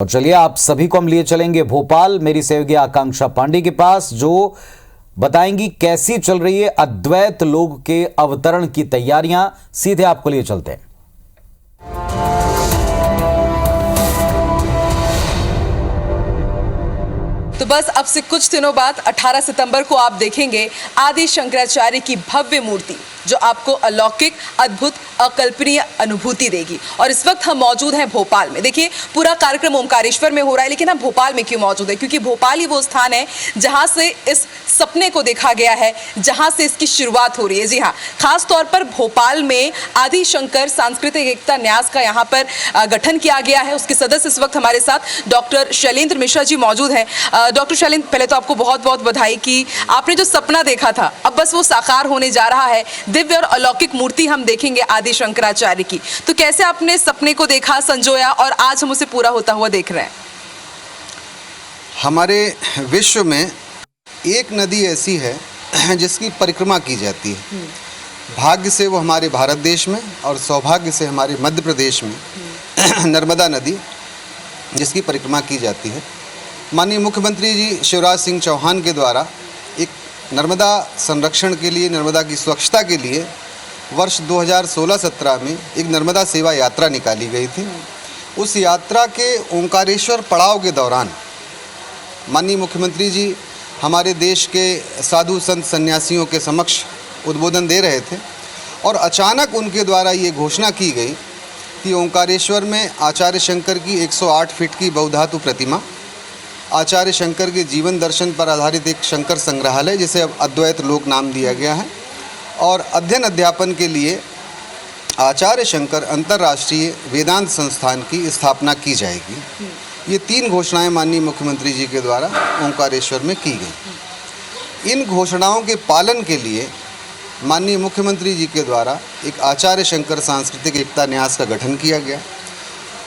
और चलिए आप सभी को हम लिए चलेंगे भोपाल मेरी सहयोगी आकांक्षा पांडे के पास, जो बताएंगी कैसी चल रही है अद्वैत लोक के अवतरण की तैयारियां। सीधे आपको लिए चलते हैं। तो बस अब से कुछ दिनों बाद 18 सितंबर को आप देखेंगे आदि शंकराचार्य की भव्य मूर्ति, जो आपको अलौकिक, अद्भुत, अकल्पनीय अनुभूति देगी। और इस वक्त हम मौजूद हैं भोपाल में। देखिए, पूरा कार्यक्रम ओमकारेश्वर में हो रहा है, लेकिन हम भोपाल में क्यों मौजूद है? क्योंकि भोपाल ही वो स्थान है जहां से इस सपने को देखा गया है, जहां से इसकी शुरुआत हो रही है। जी हाँ, खास तौर पर भोपाल में आदि शंकर सांस्कृतिक एकता न्यास का यहाँ पर गठन किया गया है। उसके सदस्य इस वक्त हमारे साथ डॉक्टर शैलेंद्र मिश्रा जी मौजूद हैं। डॉक्टर शैलेंद्र, पहले तो आपको बहुत बहुत बधाई कि आपने जो सपना देखा था अब बस वो साकार होने जा रहा है। दिव्य और अलौकिक मूर्ति हम देखेंगे आदि शंकराचार्य की। तो कैसे आपने सपने को देखा, संजोया और आज हम उसे पूरा होता हुआ देख रहे हैं? हमारे विश्व में एक नदी ऐसी है जिसकी परिक्रमा की जाती है। भाग्य से वो हमारे भारत देश में और सौभाग्य से हमारे मध्य प्रदेश में नर्मदा नदी, जिसकी परिक्रमा की जाती है। माननीय मुख्यमंत्री जी शिवराज सिंह चौहान के द्वारा एक नर्मदा संरक्षण के लिए, नर्मदा की स्वच्छता के लिए वर्ष 2016-17 में एक नर्मदा सेवा यात्रा निकाली गई थी। उस यात्रा के ओंकारेश्वर पड़ाव के दौरान माननीय मुख्यमंत्री जी हमारे देश के साधु संत सन्यासियों के समक्ष उद्बोधन दे रहे थे और अचानक उनके द्वारा ये घोषणा की गई कि ओंकारेश्वर में आचार्य शंकर की 108 फीट की बहुधातु प्रतिमा, आचार्य शंकर के जीवन दर्शन पर आधारित एक शंकर संग्रहालय, जिसे अब अद्वैत लोक नाम दिया गया है, और अध्ययन अध्यापन के लिए आचार्य शंकर अंतर्राष्ट्रीय वेदांत संस्थान की स्थापना की जाएगी। ये 3 घोषणाएं माननीय मुख्यमंत्री जी के द्वारा ओंकारेश्वर में की गई। इन घोषणाओं के पालन के लिए माननीय मुख्यमंत्री जी के द्वारा एक आचार्य शंकर सांस्कृतिक एकता न्यास का गठन किया गया।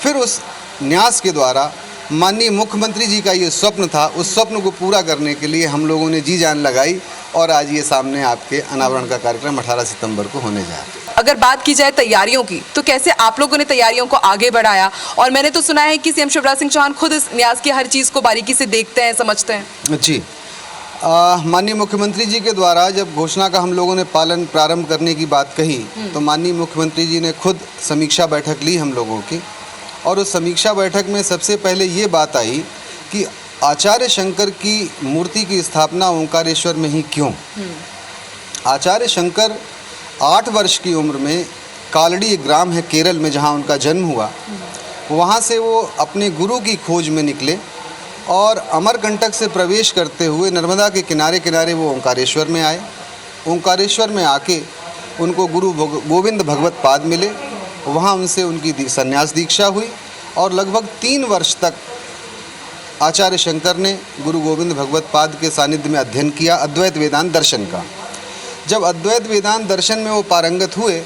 फिर उस न्यास के द्वारा माननीय मुख्यमंत्री जी का ये स्वप्न था, उस स्वप्न को पूरा करने के लिए हम लोगों ने जी जान लगाई और आज ये सामने आपके अनावरण का कार्यक्रम 18 सितंबर को होने जा रहा है। अगर बात की जाए तैयारियों की, तो कैसे आप लोगों ने तैयारियों को आगे बढ़ाया? और मैंने तो सुना है कि सीएम शिवराज सिंह चौहान खुद इस न्यास की हर चीज़ को बारीकी से देखते हैं, समझते हैं। जी, माननीय मुख्यमंत्री जी के द्वारा जब घोषणा का हम लोगों ने पालन प्रारंभ करने की बात कही, तो माननीय मुख्यमंत्री जी ने खुद समीक्षा बैठक ली हम लोगों की, और उस समीक्षा बैठक में सबसे पहले ये बात आई कि आचार्य शंकर की मूर्ति की स्थापना ओंकारेश्वर में ही क्यों? आचार्य शंकर 8 वर्ष की उम्र में कालड़ी एक ग्राम है केरल में, जहाँ उनका जन्म हुआ, वहाँ से वो अपने गुरु की खोज में निकले और अमरकंटक से प्रवेश करते हुए नर्मदा के किनारे किनारे वो ओंकारेश्वर में आए। ओंकारेश्वर में आके उनको गुरु गोविंद भगवत पाद मिले, वहाँ उनसे उनकी संन्यास दीक्षा हुई और लगभग 3 वर्ष तक आचार्य शंकर ने गुरु गोविंद भगवत पाद के सानिध्य में अध्ययन किया अद्वैत वेदांत दर्शन का। जब अद्वैत वेदांत दर्शन में वो पारंगत हुए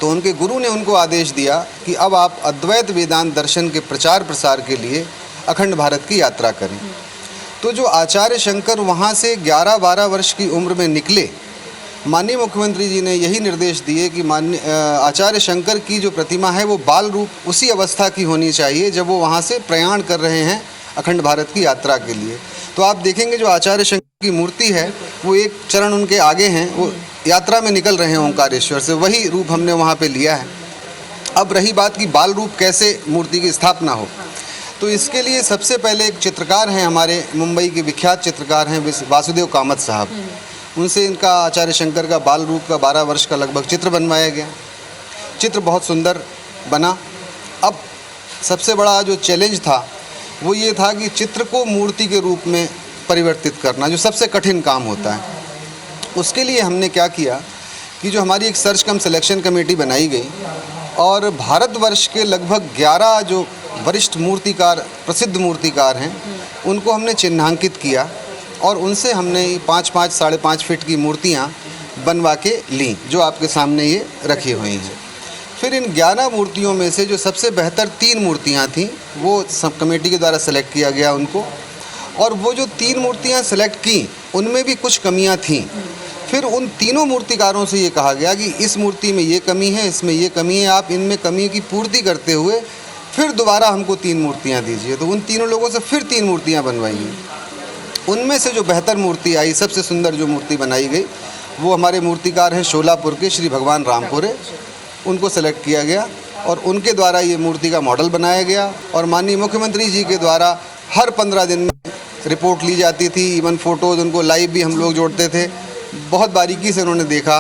तो उनके गुरु ने उनको आदेश दिया कि अब आप अद्वैत वेदांत दर्शन के प्रचार प्रसार के लिए अखंड भारत की यात्रा करें। तो जो आचार्य शंकर वहाँ से 11-12 वर्ष की उम्र में निकले, माननीय मुख्यमंत्री जी ने यही निर्देश दिए कि आचार्य शंकर की जो प्रतिमा है वो बाल रूप उसी अवस्था की होनी चाहिए जब वो वहाँ से प्रयाण कर रहे हैं अखंड भारत की यात्रा के लिए। तो आप देखेंगे जो आचार्य शंकर की मूर्ति है वो एक चरण उनके आगे हैं, वो यात्रा में निकल रहे हैं ओंकारेश्वर से, वही रूप हमने वहाँ पे लिया है। अब रही बात कि बाल रूप कैसे मूर्ति की स्थापना हो, तो इसके लिए सबसे पहले एक चित्रकार हैं हमारे मुंबई के विख्यात चित्रकार हैं वासुदेव कामत साहब, उनसे इनका आचार्य शंकर का बाल रूप का 12 वर्ष का लगभग चित्र बनवाया गया। चित्र बहुत सुंदर बना। अब सबसे बड़ा जो चैलेंज था वो ये था कि चित्र को मूर्ति के रूप में परिवर्तित करना, जो सबसे कठिन काम होता है। उसके लिए हमने क्या किया कि जो हमारी एक सर्च कम सिलेक्शन कमेटी बनाई गई और भारतवर्ष के लगभग 11 जो वरिष्ठ मूर्तिकार, प्रसिद्ध मूर्तिकार हैं, उनको हमने चिन्हांकित किया और उनसे हमने 5-5, 5.5 फीट की मूर्तियाँ बनवा के लीं, जो आपके सामने ये रखी हुई हैं। फिर इन 11 मूर्तियों में से जो सबसे बेहतर 3 मूर्तियाँ थीं वो सब कमेटी के द्वारा सेलेक्ट किया गया उनको, और वो जो 3 मूर्तियाँ सेलेक्ट की उनमें भी कुछ कमियाँ थीं। फिर उन तीनों मूर्तिकारों से ये कहा गया कि इस मूर्ति में ये कमी है, इसमें ये कमी है, आप इनमें कमी की पूर्ति करते हुए फिर दोबारा हमको 3 मूर्तियाँ दीजिए। तो उन तीनों लोगों से फिर 3 मूर्तियाँ बनवाई गई। उनमें से जो बेहतर मूर्ति आई, सबसे सुंदर जो मूर्ति बनाई गई, वो हमारे मूर्तिकार हैं शोलापुर के श्री भगवान रामपुरे। उनको सेलेक्ट किया गया और उनके द्वारा ये मूर्ति का मॉडल बनाया गया और माननीय मुख्यमंत्री जी के द्वारा हर 15 दिन में रिपोर्ट ली जाती थी। इवन फ़ोटोज़ उनको लाइव भी हम लोग जोड़ते थे। बहुत बारीकी से उन्होंने देखा,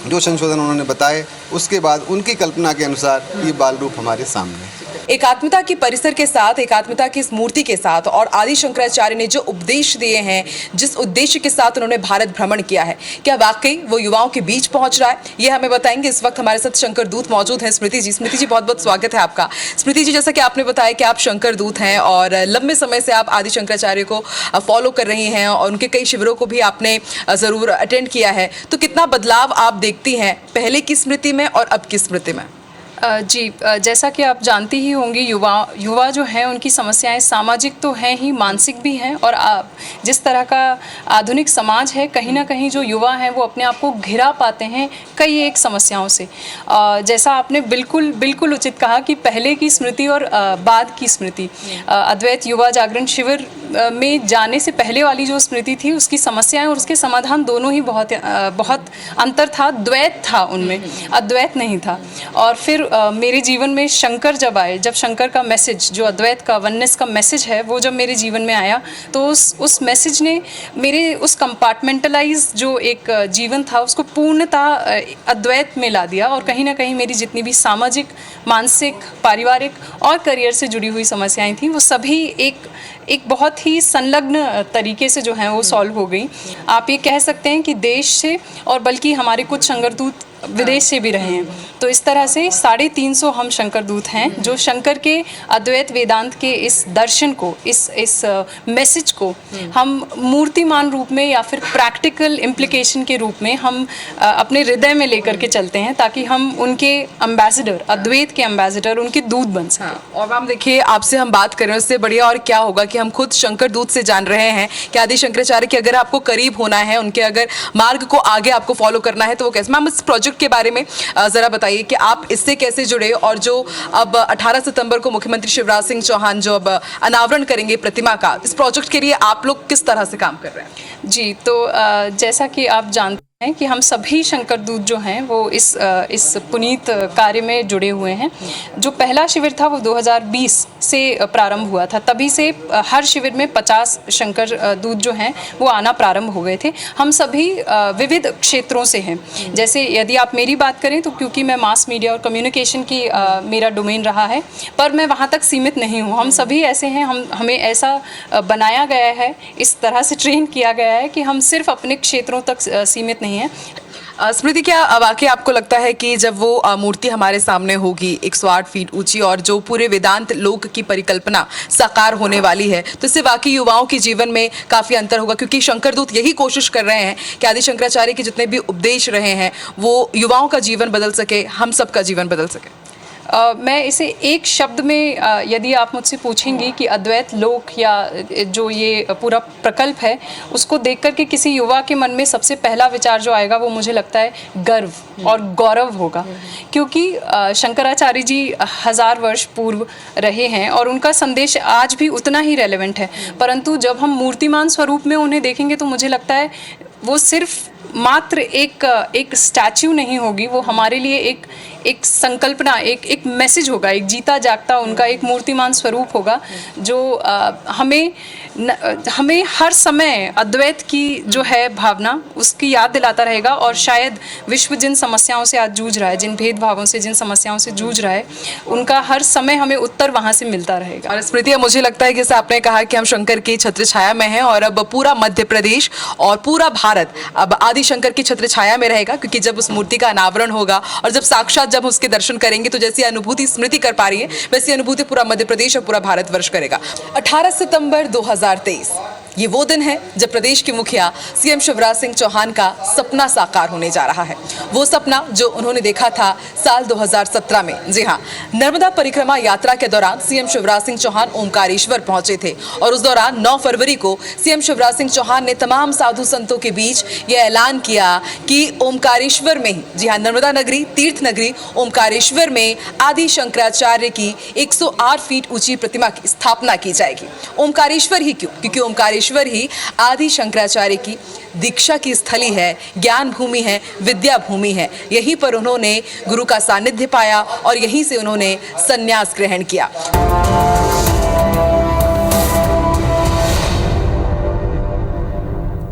जो संशोधन उन्होंने बताए, उसके बाद उनकी कल्पना के अनुसार ये बाल रूप हमारे सामने है। एकात्मता की परिसर के साथ, एकात्मता की इस मूर्ति के साथ और आदि शंकराचार्य ने जो उपदेश दिए हैं, जिस उद्देश्य के साथ उन्होंने भारत भ्रमण किया है, क्या वाकई वो युवाओं के बीच पहुंच रहा है? ये हमें बताएंगे। इस वक्त हमारे साथ शंकर दूत मौजूद हैं, स्मृति जी। स्मृति जी, बहुत बहुत स्वागत है आपका। स्मृति जी, जैसा कि आपने बताया कि आप शंकर दूत हैं और लंबे समय से आप आदि शंकराचार्य को फॉलो कर रही हैं और उनके कई शिविरों को भी आपने ज़रूर अटेंड किया है। तो कितना बदलाव आप देखती हैं पहले की स्मृति में और अब की स्मृति में? जी, जैसा कि आप जानती ही होंगी, युवा जो हैं उनकी समस्याएं सामाजिक तो हैं ही, मानसिक भी हैं। और जिस तरह का आधुनिक समाज है, कहीं ना कहीं जो युवा हैं वो अपने आप को घिरा पाते हैं कई एक समस्याओं से। जैसा आपने बिल्कुल उचित कहा कि पहले की स्मृति और बाद की स्मृति, अद्वैत युवा जागरण शिविर में जाने से पहले वाली जो स्मृति थी, उसकी समस्याएं और उसके समाधान दोनों ही बहुत अंतर था। द्वैत था उनमें, अद्वैत नहीं था। और फिर मेरे जीवन में शंकर जब आए, जब शंकर का मैसेज, जो अद्वैत का, वननेस का मैसेज है, वो जब मेरे जीवन में आया, तो उस मैसेज ने मेरे उस कंपार्टमेंटलाइज जो एक जीवन था उसको पूर्णतः अद्वैत में ला दिया। और कहीं ना कहीं मेरी जितनी भी सामाजिक, मानसिक, पारिवारिक और करियर से जुड़ी हुई समस्याएं थी, वो सभी एक बहुत ही संलग्न तरीके से जो है वो सॉल्व हो गई। आप ये कह सकते हैं कि देश से, और बल्कि हमारे कुछ शंकर दूत विदेश से भी रहे हैं। तो इस तरह से 350 हम शंकर दूत हैं जो शंकर के अद्वैत वेदांत के इस दर्शन को, इस मैसेज को हम मूर्तिमान रूप में या फिर प्रैक्टिकल इम्प्लीकेशन के रूप में हम अपने हृदय में लेकर के चलते हैं, ताकि हम उनके एम्बेसडर, अद्वैत के एम्बेसडर, उनके दूत बन सकें। और मैम देखिए, आपसे हम बात कर रहे हैं, उससे बढ़िया और क्या होगा कि हम खुद शंकर दूत से जान रहे हैं कि आदि शंकराचार्य के अगर आपको करीब होना है, उनके अगर मार्ग को आगे आपको फॉलो करना है, तो वो कैसे? मैम, इस प्रोजेक्ट के बारे में जरा बताइए कि आप इससे कैसे जुड़े, और जो अब 18 सितंबर को मुख्यमंत्री शिवराज सिंह चौहान जो अब अनावरण करेंगे प्रतिमा का, इस प्रोजेक्ट के लिए आप लोग किस तरह से काम कर रहे हैं? जी, तो जैसा कि आप जानते हैं कि हम सभी शंकर दूत जो हैं वो इस पुनीत कार्य में जुड़े हुए हैं। जो पहला शिविर था वो 2020 से प्रारंभ हुआ था। तभी से हर शिविर में 50 शंकर दूत जो हैं वो आना प्रारंभ हो गए थे। हम सभी विविध क्षेत्रों से हैं। जैसे यदि आप मेरी बात करें तो क्योंकि मैं मास मीडिया और कम्युनिकेशन की मेरा डोमेन रहा है, पर मैं वहाँ तक सीमित नहीं हूँ। हम सभी ऐसे हैं, हमें ऐसा बनाया गया है, इस तरह से ट्रेन किया गया है कि हम सिर्फ अपने क्षेत्रों तक सीमित नहीं है। स्मृति, क्या वाकई आपको लगता है कि जब वो मूर्ति हमारे सामने होगी 108 फीट ऊंची और जो पूरे वेदांत लोक की परिकल्पना साकार होने वाली है, तो इससे वाकई युवाओं के जीवन में काफ़ी अंतर होगा? क्योंकि शंकर दूत यही कोशिश कर रहे हैं कि आदि शंकराचार्य के जितने भी उपदेश रहे हैं वो युवाओं का जीवन बदल सके, हम सब का जीवन बदल सके। मैं इसे एक शब्द में, यदि आप मुझसे पूछेंगी कि अद्वैत लोक या जो ये पूरा प्रकल्प है, उसको देख कर के किसी युवा के मन में सबसे पहला विचार जो आएगा वो मुझे लगता है गर्व और गौरव होगा। क्योंकि शंकराचार्य जी 1000 वर्ष पूर्व रहे हैं और उनका संदेश आज भी उतना ही रेलेवेंट है। परंतु जब हम मूर्तिमान स्वरूप में उन्हें देखेंगे तो मुझे लगता है वो सिर्फ मात्र एक स्टैच्यू नहीं होगी, वो हमारे लिए एक संकल्पना, एक मैसेज होगा, एक जीता जागता उनका एक मूर्तिमान स्वरूप होगा जो हमें हर समय अद्वैत की जो है भावना उसकी याद दिलाता रहेगा। और शायद विश्व जिन समस्याओं से आज जूझ रहा है, जिन भेदभावों से, जिन समस्याओं से जूझ रहा है, उनका हर समय हमें उत्तर वहाँ से मिलता रहेगा। और स्मृति, मुझे लगता है कि जैसे आपने कहा कि हम शंकर की छत्र छाया में हैं और अब पूरा मध्य प्रदेश और पूरा भारत अब आदि शंकर की छत्र छाया में रहेगा, क्योंकि जब उस मूर्ति का अनावरण होगा और जब साक्षात जब उसके दर्शन करेंगे तो जैसी अनुभूति स्मृति कर पा रही है, वैसी अनुभूति पूरा मध्य प्रदेश और पूरा भारतवर्ष करेगा। 18 सितंबर 2023 ये वो दिन है जब प्रदेश के मुखिया सीएम शिवराज सिंह चौहान का सपना साकार होने जा रहा है। वो सपना जो उन्होंने देखा था साल 2017 में। जी हाँ, नर्मदा परिक्रमा यात्रा के दौरान सीएम शिवराज सिंह चौहान ओमकारेश्वर पहुंचे थे और उस दौरान 9 फरवरी को सीएम शिवराज सिंह चौहान ने तमाम साधु संतों के बीच ये ऐलान किया कि ओमकारेश्वर में ही, जी हाँ, नर्मदा नगरी, तीर्थ नगरी ओमकारेश्वर में आदि शंकराचार्य की 108 फीट ऊंची प्रतिमा की स्थापना की जाएगी। ओमकारेश्वर ही क्यों? क्योंकि ओमकारेश्वर ही आदि शंकराचार्य की दीक्षा की स्थली है, ज्ञान भूमि है, विद्या भूमि है। यहीं पर उन्होंने गुरु का सानिध्य पाया और यहीं से उन्होंने संन्यास ग्रहण किया।